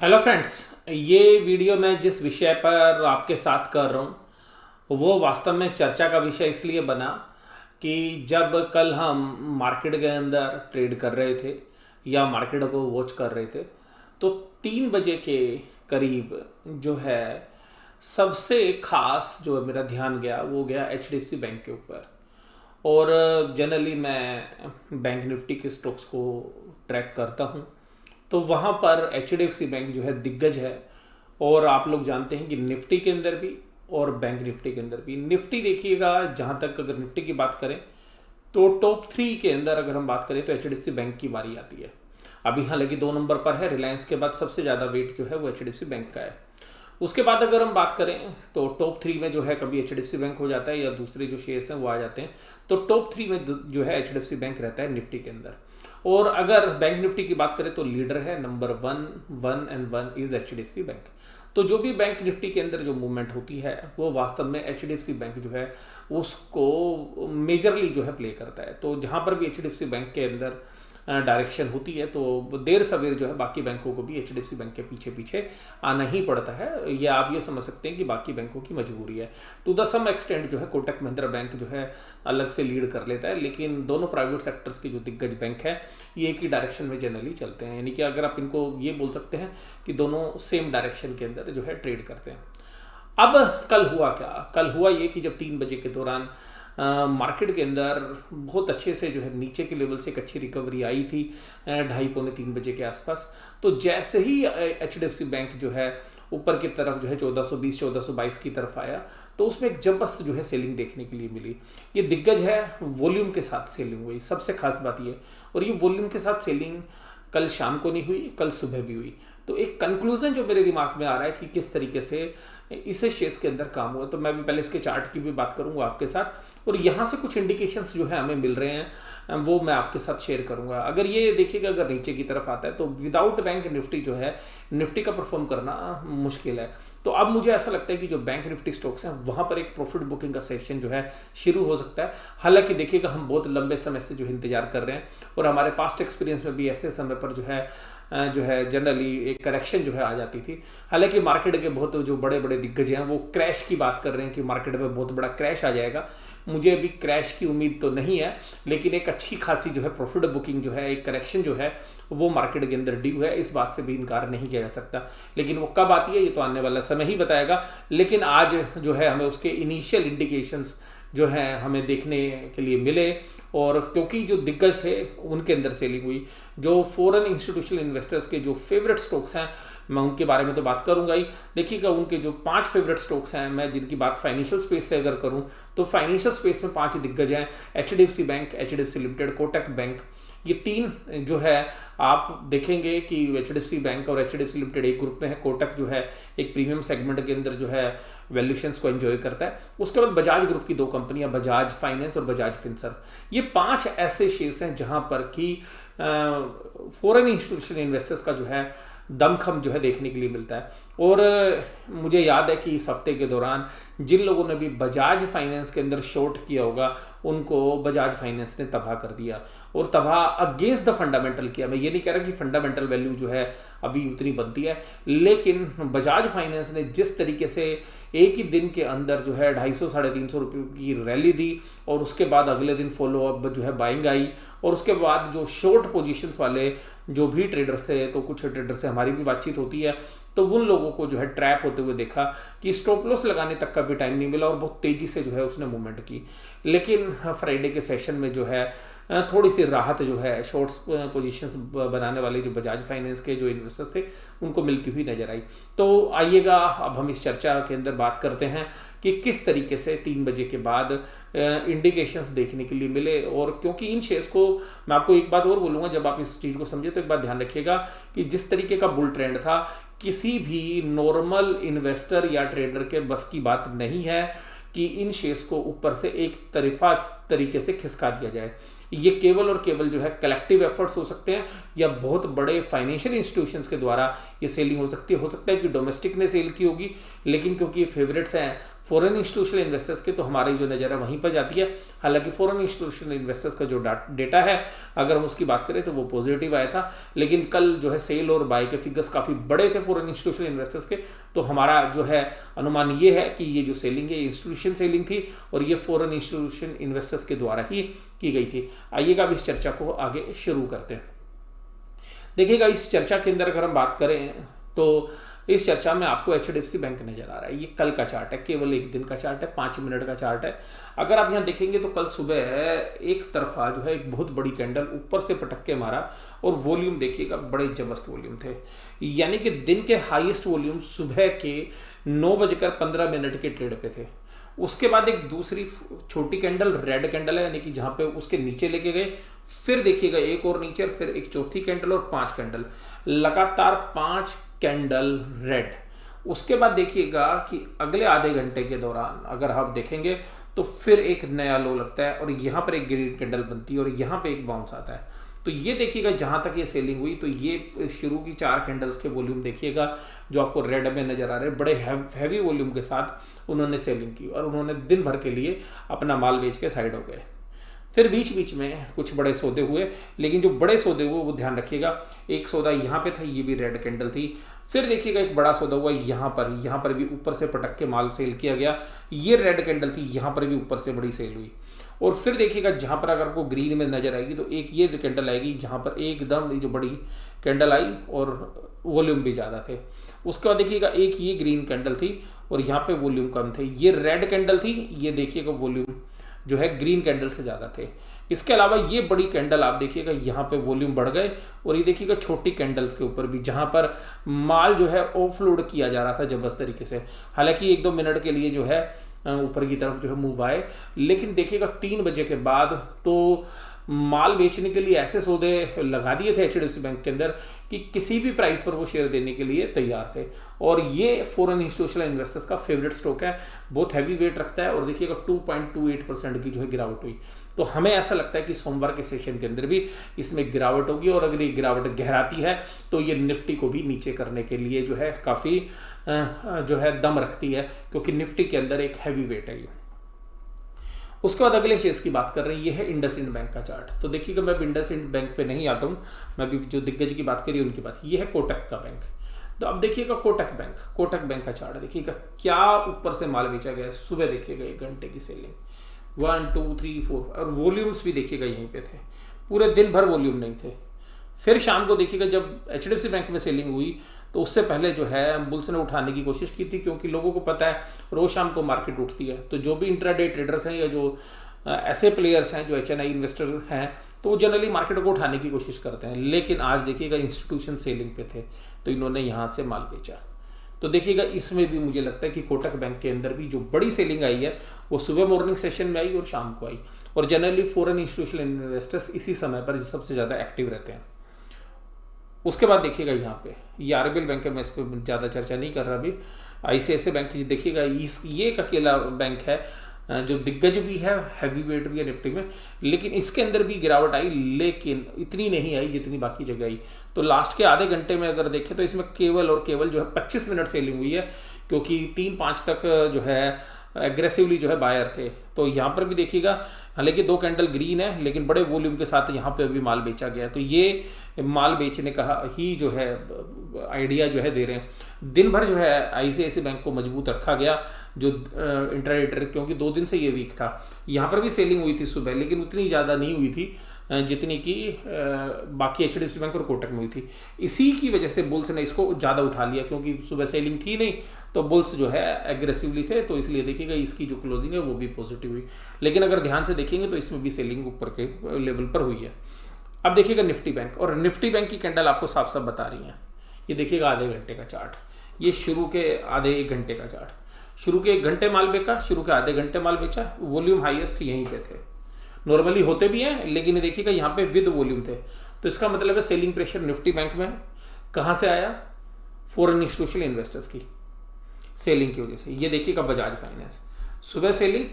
Hello friends. ये video मैं जिस विषय पर आपके साथ कर रहा हूँ वो वास्तव में चर्चा का विषय इसलिए बना कि जब कल हम मार्केट के अंदर ट्रेड कर रहे थे या मार्केट को वॉच कर रहे थे तो 3 बजे के करीब जो है सबसे खास जो मेरा ध्यान गया वो गया HDFC बैंक के ऊपर। और जनरली मैं बैंक निफ्टी के स्टॉक्स को ट्रैक करता हूँ, तो वहाँ पर HDFC बैंक जो है दिग्गज है। और आप लोग जानते हैं कि निफ्टी के अंदर भी और बैंक निफ्टी के अंदर भी, निफ्टी देखिएगा, जहाँ तक अगर निफ्टी की बात करें तो टॉप 3 के अंदर अगर हम बात करें तो HDFC बैंक की बारी आती है। अभी हालांकि 2 नंबर पर है, रिलायंस के बाद सबसे ज़्यादा वेट जो है वो HDFC बैंक का है। उसके बाद अगर हम बात करें तो टॉप 3 में जो है कभी HDFC बैंक हो जाता है या दूसरे जो शेयर्स हैं वो आ जाते हैं, तो टॉप 3 में जो है HDFC बैंक रहता है निफ्टी के अंदर। और अगर बैंक निफ्टी की बात करें तो लीडर है, नंबर 1 इज HDFC बैंक। तो जो भी बैंक निफ्टी के अंदर जो मूवमेंट होती है वो वास्तव में HDFC बैंक जो है उसको मेजरली जो है प्ले करता है। तो जहाँ पर भी HDFC बैंक के अंदर डायरेक्शन होती है तो देर सवेर जो है बाकी बैंकों को भी HDFC बैंक के पीछे पीछे आना ही पड़ता है। या आप ये समझ सकते हैं कि बाकी बैंकों की मजबूरी है। टू द सम एक्सटेंट जो है कोटक महिंद्रा बैंक जो है अलग से लीड कर लेता है, लेकिन दोनों प्राइवेट सेक्टर्स के जो दिग्गज बैंक है ये एक ही डायरेक्शन में जनरली चलते हैं। यानी कि अगर आप इनको ये बोल सकते हैं कि दोनों सेम डायरेक्शन के अंदर जो है ट्रेड करते हैं। अब कल हुआ क्या? कल हुआ ये कि जब 3 बजे के दौरान मार्केट के अंदर बहुत अच्छे से जो है नीचे के लेवल से एक अच्छी रिकवरी आई थी 2:30-3 बजे के आसपास। तो जैसे ही HDFC बैंक जो है ऊपर की तरफ जो है 1420-1422 की तरफ आया तो उसमें एक जबरदस्त जो है सेलिंग देखने के लिए मिली। ये दिग्गज है, वॉल्यूम के साथ सेलिंग हुई, सबसे खास बात ये। और ये वॉल्यूम के साथ सेलिंग कल शाम को नहीं हुई, कल सुबह भी हुई। तो एक कंक्लूजन जो मेरे दिमाग में आ रहा है कि किस तरीके से इसे शेयर्स के अंदर काम हुआ, तो मैं भी पहले इसके चार्ट की भी बात करूंगा आपके साथ, और यहाँ से कुछ इंडिकेशंस जो है हमें मिल रहे हैं वो मैं आपके साथ शेयर करूंगा। अगर ये देखिएगा, अगर नीचे की तरफ आता है तो विदाउट बैंक निफ्टी जो है निफ्टी का परफॉर्म करना मुश्किल है। तो अब मुझे ऐसा लगता है कि जो बैंक निफ्टी स्टॉक्स हैं वहाँ पर एक प्रॉफिट बुकिंग का सेशन जो है शुरू हो सकता है। हालांकि देखिएगा हम बहुत लंबे समय से जो इंतजार कर रहे हैं और हमारे पास्ट एक्सपीरियंस में भी ऐसे समय पर जो है जनरली एक करेक्शन जो है आ जाती थी। हालांकि मार्केट के बहुत जो बड़े बड़े दिग्गज हैं वो क्रैश की बात कर रहे हैं कि मार्केट में बहुत बड़ा क्रैश आ जाएगा। मुझे अभी क्रैश की उम्मीद तो नहीं है, लेकिन एक अच्छी खासी जो है प्रॉफिट बुकिंग जो है, एक करेक्शन जो है वो मार्केट के अंदर ड्यू है, इस बात से भी इनकार नहीं किया जा सकता। लेकिन वो कब आती है ये तो आने वाला समय ही बताएगा। लेकिन आज जो है हमें उसके इनिशियल इंडिकेशंस जो है हमें देखने के लिए मिले, और क्योंकि जो दिग्गज थे उनके अंदर सेलिंग हुई। जो फॉरेन इंस्टीट्यूशनल इन्वेस्टर्स के जो फेवरेट स्टॉक्स हैं मैं उनके बारे में तो बात करूंगा ही। देखिएगा उनके जो 5 फेवरेट स्टॉक्स हैं, मैं जिनकी बात फाइनेंशियल स्पेस से अगर करूं तो फाइनेंशियल स्पेस में 5 दिग्गज हैं, HDFC bank, HDFC limited, Kotak bank. ये 3 जो है आप देखेंगे कि HDFC बैंक और HDFC लिमिटेड एक ग्रुप में है, कोटक जो है एक प्रीमियम सेगमेंट के अंदर जो है वैल्यूएशंस को एंजॉय करता है। उसके बाद बजाज ग्रुप की 2 कंपनियां, बजाज फाइनेंस और बजाज फिनसर्व, ये 5 ऐसे शेयर्स हैं जहां पर कि फॉरेन इंस्टीट्यूशनल इन्वेस्टर्स का जो है दमखम जो है देखने के लिए मिलता है। और मुझे याद है कि इस हफ्ते के दौरान जिन लोगों ने भी बजाज फाइनेंस के अंदर शॉर्ट किया होगा उनको बजाज फाइनेंस ने तबाह कर दिया, और तबाह अगेंस्ट द फंडामेंटल किया। मैं ये नहीं कह रहा कि फंडामेंटल वैल्यू जो है अभी उतनी बनती है, लेकिन बजाज फाइनेंस ने जिस तरीके से एक ही दिन के अंदर जो है 250-350 रुपये की रैली दी, और उसके बाद अगले दिन फॉलो अप जो है बाइंग आई, और उसके बाद जो शॉर्ट पोजीशंस वाले जो भी ट्रेडर्स थे, तो कुछ ट्रेडर्स से हमारी भी बातचीत होती है, तो उन लोगों को जो है ट्रैप होते हुए देखा कि स्टॉप लॉस लगाने तक का भी टाइम नहीं मिला और बहुत तेजी से जो है उसने मूवमेंट की। लेकिन फ्राइडे के सेशन में जो है थोड़ी सी राहत जो है शॉर्ट्स पोजीशंस बनाने वाले जो बजाज फाइनेंस के जो इन्वेस्टर्स थे उनको मिलती हुई नजर आई। तो आइएगा अब हम इस चर्चा के अंदर बात करते हैं कि किस तरीके से 3 बजे के बाद इंडिकेशंस देखने के लिए मिले। और क्योंकि इन शेयर्स को मैं आपको एक बात और बोलूँगा, जब आप इस चीज़ को समझे तो एक बात ध्यान रखिएगा कि जिस तरीके का बुल ट्रेंड था, किसी भी नॉर्मल इन्वेस्टर या ट्रेडर के बस की बात नहीं है कि इन शेयर्स को ऊपर से एक तरफा तरीके से खिसका दिया जाए। ये केवल और केवल जो है कलेक्टिव एफर्ट्स हो सकते हैं या बहुत बड़े फाइनेंशियल इंस्टीट्यूशंस के द्वारा ये सेलिंग हो सकती है। हो सकता है कि डोमेस्टिक ने सेल की होगी, लेकिन क्योंकि ये फेवरेट्स हैं फॉरेन इंस्टीट्यूशनल इन्वेस्टर्स के तो हमारी जो नज़र है वहीं पर जाती है। हालांकि फॉरेन इंस्टीट्यूशनल इन्वेस्टर्स का जो डेटा है अगर हम उसकी बात करें तो वो पॉजिटिव आया था, लेकिन कल जो है सेल और बाय के फिगर्स काफ़ी बड़े थे फॉरेन इंस्टीट्यूशनल इन्वेस्टर्स के। तो हमारा जो है अनुमान ये है कि ये जो सेलिंग है इंस्टीट्यूशन सेलिंग थी और ये फॉरेन इंस्टीट्यूशन इन्वेस्टर्स के द्वारा ही की गई थी। आइएगा अब इस चर्चा को आगे शुरू करते हैं। देखिएगा इस चर्चा के अंदर अगर हम बात करें तो इस चर्चा में आपको HDFC बैंक नजर आ रहा है। ये कल का चार्ट है, केवल एक दिन का चार्ट है, 5 मिनट का चार्ट है। अगर आप यहाँ देखेंगे तो कल सुबह एक तरफा जो है एक बहुत बड़ी कैंडल ऊपर से पटक के मारा और वॉल्यूम देखिएगा बड़े जबरदस्त वॉल्यूम थे, यानी कि दिन के हाईएस्ट वॉल्यूम सुबह के 9:15 के ट्रेड पे थे। उसके बाद एक दूसरी छोटी कैंडल रेड कैंडल है, यानी कि जहां पे उसके नीचे लेके गए, फिर देखिएगा एक और नीचे, फिर एक चौथी कैंडल और 5 कैंडल, लगातार 5 कैंडल रेड। उसके बाद देखिएगा कि अगले आधे घंटे के दौरान अगर आप देखेंगे तो फिर एक नया लो लगता है और यहाँ पर एक ग्रीन कैंडल बनती है और यहाँ पे एक बाउंस आता है। तो ये देखिएगा जहां तक ये सेलिंग हुई तो ये शुरू की 4 कैंडल्स के वॉल्यूम देखिएगा जो आपको रेड में नजर आ रहे हैं, बड़े हैवी वॉल्यूम के साथ उन्होंने सेलिंग की और उन्होंने दिन भर के लिए अपना माल बेच के साइड हो गए। फिर बीच बीच में कुछ बड़े सौदे हुए, लेकिन जो बड़े सौदे हुए वो ध्यान रखिएगा, एक सौदा यहाँ पे था, ये भी रेड कैंडल थी। फिर देखिएगा एक बड़ा सौदा हुआ यहाँ पर भी ऊपर से पटक के माल सेल किया गया, ये रेड कैंडल थी, यहाँ पर भी ऊपर से बड़ी सेल हुई। और फिर देखिएगा जहाँ पर अगर आपको ग्रीन में नजर आएगी तो एक ये कैंडल आएगी जहाँ पर एकदम जो बड़ी कैंडल आई और वॉल्यूम भी ज़्यादा थे। उसके बाद देखिएगा एक ये ग्रीन कैंडल थी और यहाँ पे वॉल्यूम कम थे, ये रेड कैंडल थी, ये देखिएगा वॉल्यूम जो है ग्रीन कैंडल से ज़्यादा थे। इसके अलावा ये बड़ी कैंडल आप देखिएगा यहाँ पे वॉल्यूम बढ़ गए और ये देखिएगा छोटी कैंडल्स के ऊपर भी जहाँ पर माल जो है ऑफलोड किया जा रहा था जबरदस्त तरीके से। हालांकि 1-2 मिनट के लिए जो है ऊपर की तरफ जो है मूव आए, लेकिन देखिएगा 3 बजे के बाद तो माल बेचने के लिए ऐसे सौदे लगा दिए थे HDFC बैंक के अंदर कि किसी भी प्राइस पर वो शेयर देने के लिए तैयार थे। और ये फॉरेन इंस्टीट्यूशनल इन्वेस्टर्स का फेवरेट स्टॉक है, बहुत हैवी वेट रखता है और देखिएगा 2.28% की जो है गिरावट हुई। तो हमें ऐसा लगता है कि सोमवार के सेशन के अंदर भी इसमें गिरावट होगी और अगर ये गिरावट गहराती है तो ये निफ्टी को भी नीचे करने के लिए जो है काफ़ी जो है दम रखती है, क्योंकि निफ्टी के अंदर एक हैवी वेट है ये। उसके बाद अगले शेयर्स की बात कर रहे हैं, ये है इंडसइंड बैंक का चार्ट। तो देखिएगा मैं इंडसइंड बैंक पे नहीं आता हूँ, मैं भी जो दिग्गज की बात करी उनकी बात। ये है कोटक का बैंक। तो अब देखिएगा कोटक बैंक का चार्ट देखिएगा क्या ऊपर से माल बेचा गया है। सुबह देखिएगा 1 घंटे की सेलिंग 1 2 3 4 और वॉल्यूम्स भी देखिएगा यहीं पे थे, पूरे दिन भर वॉल्यूम नहीं थे। फिर शाम को देखिएगा जब HDFC बैंक में सेलिंग हुई तो उससे पहले जो है बुल्स ने उठाने की कोशिश की थी, क्योंकि लोगों को पता है रोज शाम को मार्केट उठती है। तो जो भी इंट्राडे ट्रेडर्स हैं या जो ऐसे प्लेयर्स हैं जो HNI इन्वेस्टर हैं तो वो जनरली मार्केट को उठाने की कोशिश करते हैं। लेकिन आज देखिएगा इंस्टीट्यूशन सेलिंग पे थे तो इन्होंने यहाँ से माल बेचा। तो देखिएगा इसमें भी मुझे लगता है कि कोटक बैंक के अंदर भी जो बड़ी सेलिंग आई है वो सुबह मॉर्निंग सेशन में आई और शाम को आई। और जनरली फॉरेन इंस्टीट्यूशनल इन्वेस्टर्स इसी समय पर सबसे ज़्यादा एक्टिव रहते हैं। उसके बाद देखिएगा यहाँ पे ये RBL बैंक है, मैं इस पर ज़्यादा चर्चा नहीं कर रहा अभी। ICICI बैंक की देखिएगा ये एक अकेला बैंक है जो दिग्गज भी है, हैवी वेट भी है निफ्टी में, लेकिन इसके अंदर भी गिरावट आई, लेकिन इतनी नहीं आई जितनी बाकी जगह आई। तो लास्ट के आधे घंटे में अगर देखें तो इसमें केवल और केवल जो है 25 मिनट सेलिंग हुई है, क्योंकि 3-5 तक जो है एग्रेसिवली जो है बायर थे। तो यहाँ पर भी देखिएगा हालांकि 2 कैंडल ग्रीन है लेकिन बड़े वॉल्यूम के साथ यहाँ पे अभी माल बेचा गया। तो ये माल बेचने का ही जो है आइडिया जो है दे रहे हैं। दिन भर जो है ICICI बैंक को मजबूत रखा गया जो इंट्राडे, क्योंकि 2 दिन से ये वीक था। यहाँ पर भी सेलिंग हुई थी सुबह, लेकिन उतनी ज़्यादा नहीं हुई थी जितनी कि बाकी HDFC बैंक और कोटक में हुई थी। इसी की वजह से बुल्स ने इसको ज़्यादा उठा लिया, क्योंकि सुबह सेलिंग थी नहीं तो बुल्स जो है एग्रेसिवली थे। तो इसलिए देखिएगा इसकी जो क्लोजिंग है वो भी पॉजिटिव हुई। लेकिन अगर ध्यान से देखेंगे तो इसमें भी सेलिंग ऊपर के लेवल पर हुई है। अब देखिएगा निफ्टी बैंक, और निफ्टी बैंक की कैंडल आपको साफ साफ बता रही है। ये देखिएगा आधे घंटे का चार्ट, ये शुरू के आधे 1 घंटे का चार्ट। शुरू के 1 घंटे माल बेचा, शुरू के आधे घंटे माल बेचा, वॉल्यूम हाईएस्ट यहीं पे थे। नॉर्मली होते भी हैं लेकिन देखिएगा यहाँ पे विद वॉल्यूम थे। तो इसका मतलब है सेलिंग प्रेशर निफ्टी बैंक में कहाँ से आया? फॉरेन इंस्टीट्यूशनल इन्वेस्टर्स की सेलिंग की वजह से। ये देखिएगा बजाज फाइनेंस सुबह सेलिंग,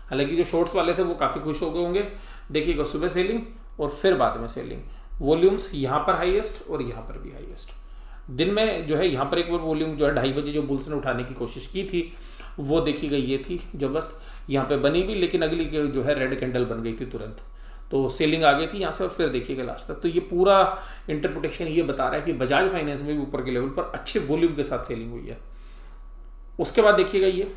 हालांकि जो शॉर्ट्स वाले थे वो काफ़ी खुश हो गए होंगे। देखिएगा सुबह सेलिंग और फिर बाद में सेलिंग, वॉल्यूम्स यहाँ पर हाईएस्ट और यहाँ पर भी हाईएस्ट। दिन में जो है यहाँ पर एक बार वॉल्यूम जो है 2:30 बजे जो बुल्स ने उठाने की कोशिश की थी वो देखिएगा ये थी जबरदस्त, यहाँ पे बनी भी, लेकिन अगली जो है रेड कैंडल बन गई थी तुरंत, तो सेलिंग आ गई थी यहाँ से। और फिर देखिएगा लास्ट तक, तो ये पूरा इंटरप्रिटेशन ये बता रहा है कि बजाज फाइनेंस में भी ऊपर के लेवल पर अच्छे वॉल्यूम के साथ सेलिंग हुई है। उसके बाद देखिएगा ये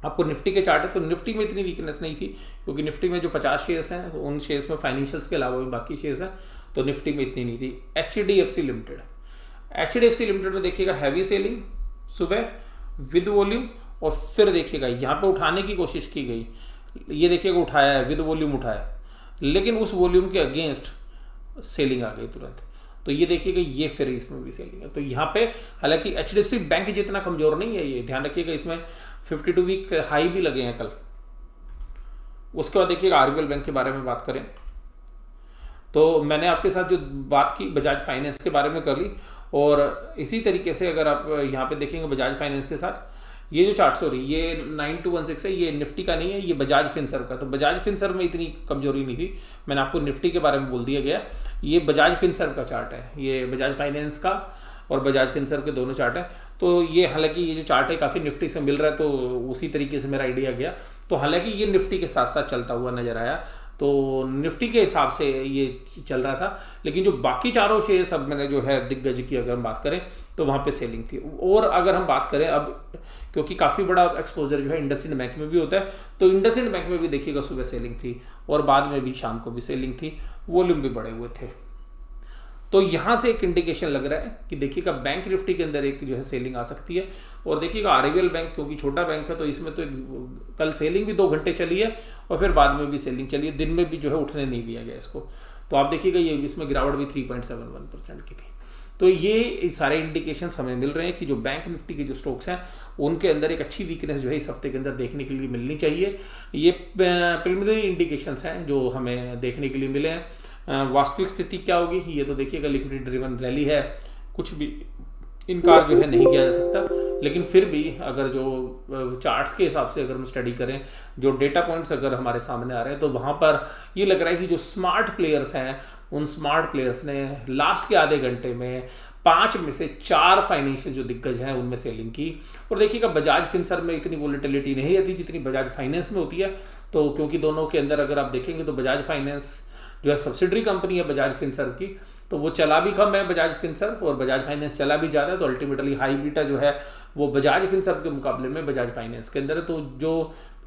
आपको निफ्टी के चार्ट है, तो निफ्टी में इतनी वीकनेस नहीं थी, क्योंकि निफ्टी में जो 50 शेयर्स हैं उन शेयर्स में फाइनेंशियल्स के अलावा भी बाकी शेयर्स हैं, तो निफ्टी में इतनी नहीं थी। HDFC लिमिटेड में देखिएगा हैवी सेलिंग सुबह विद वॉल्यूम, और फिर देखिएगा यहाँ पे उठाने की कोशिश की गई, ये देखिएगा उठाया है, विद वॉल्यूम उठाया, लेकिन उस वॉल्यूम के अगेंस्ट सेलिंग आ गई तुरंत। तो ये देखिएगा ये फिर इसमें भी सेलिंग है। तो यहाँ पे हालांकि HDFC बैंक जितना कमजोर नहीं है, ये ध्यान रखिएगा, इसमें 52 वीक हाई भी लगे हैं कल। उसके बाद देखिएगा RBL बैंक के बारे में बात करें तो मैंने आपके साथ जो बात की बजाज फाइनेंस के बारे में कर ली, और इसी तरीके से अगर आप यहाँ पे देखेंगे बजाज फाइनेंस के साथ ये जो चार्ट, सॉरी ये 9216 है, ये निफ्टी का नहीं है, ये बजाज फिनसर्व का। तो बजाज फिनसर्व में इतनी कमजोरी नहीं थी, मैंने आपको निफ्टी के बारे में बोल दिया गया। ये बजाज फिनसर्व का चार्ट है, ये बजाज फाइनेंस का और बजाज फिनसर्व के दोनों चार्ट हैं। तो ये हालांकि ये जो चार्ट है काफ़ी निफ्टी से मिल रहा है, तो उसी तरीके से मेरा आइडिया गया। तो हालांकि ये निफ्टी के साथ साथ चलता हुआ नजर आया, तो निफ्टी के हिसाब से ये चल रहा था। लेकिन जो बाकी चारों शेयर सब मैंने जो है दिग्गज की अगर हम बात करें तो वहाँ पे सेलिंग थी। और अगर हम बात करें अब, क्योंकि काफ़ी बड़ा एक्सपोजर जो है इंडसइंड बैंक में भी होता है, तो इंडसइंड बैंक में भी देखिएगा सुबह सेलिंग थी और बाद में भी शाम को भी सेलिंग थी, वॉल्यूम भी बढ़े हुए थे। तो यहाँ से एक इंडिकेशन लग रहा है कि देखिएगा बैंक निफ्टी के अंदर एक जो है सेलिंग आ सकती है। और देखिएगा RBL बैंक क्योंकि छोटा बैंक है, तो इसमें तो कल सेलिंग भी 2 घंटे चली है और फिर बाद में भी सेलिंग चली है, दिन में भी जो है उठने नहीं दिया गया इसको। तो आप देखिएगा ये इसमें गिरावट भी 3.71% की थी। तो ये सारे इंडिकेशंस हमें मिल रहे हैं कि जो बैंक निफ्टी के जो स्टॉक्स हैं उनके अंदर एक अच्छी वीकनेस जो है इस हफ्ते के अंदर देखने के लिए मिलनी चाहिए। ये प्रिलिमिनरी इंडिकेशंस हैं जो हमें देखने के लिए मिले हैं। वास्तविक स्थिति क्या होगी ये तो देखिएगा, लिक्विडिटी ड्रिवन रैली है, कुछ भी इनकार जो है नहीं किया जा सकता। लेकिन फिर भी अगर जो चार्ट्स के हिसाब से अगर हम स्टडी करें, जो डेटा पॉइंट्स अगर हमारे सामने आ रहे हैं, तो वहाँ पर ये लग रहा है कि जो स्मार्ट प्लेयर्स हैं उन स्मार्ट प्लेयर्स ने लास्ट के आधे घंटे में 5 में से 4 फाइनेंशियल जो दिग्गज हैं उनमें सेलिंग की। और देखिएगा बजाज फिनसर्व में इतनी वोलेटिलिटी नहीं रहती जितनी बजाज फाइनेंस में होती है। तो क्योंकि दोनों के अंदर अगर आप देखेंगे तो बजाज फाइनेंस जो है सब्सिडरी कंपनी है बजाज फिनसर्व की, तो वो चला भी कम है बजाज फिनसर्व, और बजाज फाइनेंस चला भी ज़्यादा है। तो अल्टीमेटली हाई बीटा जो है वो बजाज फिनसर्व के मुकाबले में बजाज फाइनेंस के अंदर है। तो जो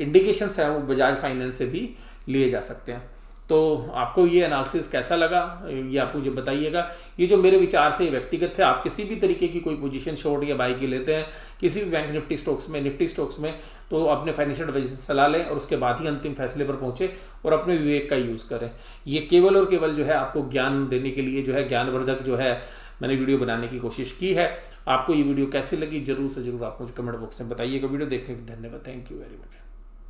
इंडिकेशंस हैं वो बजाज फाइनेंस से भी लिए जा सकते हैं। तो आपको ये एनालिसिस कैसा लगा ये आप मुझे बताइएगा। ये जो मेरे विचार थे व्यक्तिगत थे, आप किसी भी तरीके की कोई पोजीशन शॉर्ट या बाई की लेते हैं किसी भी बैंक निफ्टी स्टॉक्स में, तो अपने फाइनेंशियल एडवाइजर से सलाह लें और उसके बाद ही अंतिम फैसले पर पहुंचे और अपने विवेक का यूज़ करें। ये केवल और केवल जो है आपको ज्ञान देने के लिए जो है ज्ञानवर्धक जो है मैंने वीडियो बनाने की कोशिश की है। आपको ये वीडियो कैसी लगी जरूर से जरूर आप मुझे कमेंट बॉक्स में बताइएगा। वीडियो देखने के लिए धन्यवाद। Thank you very much.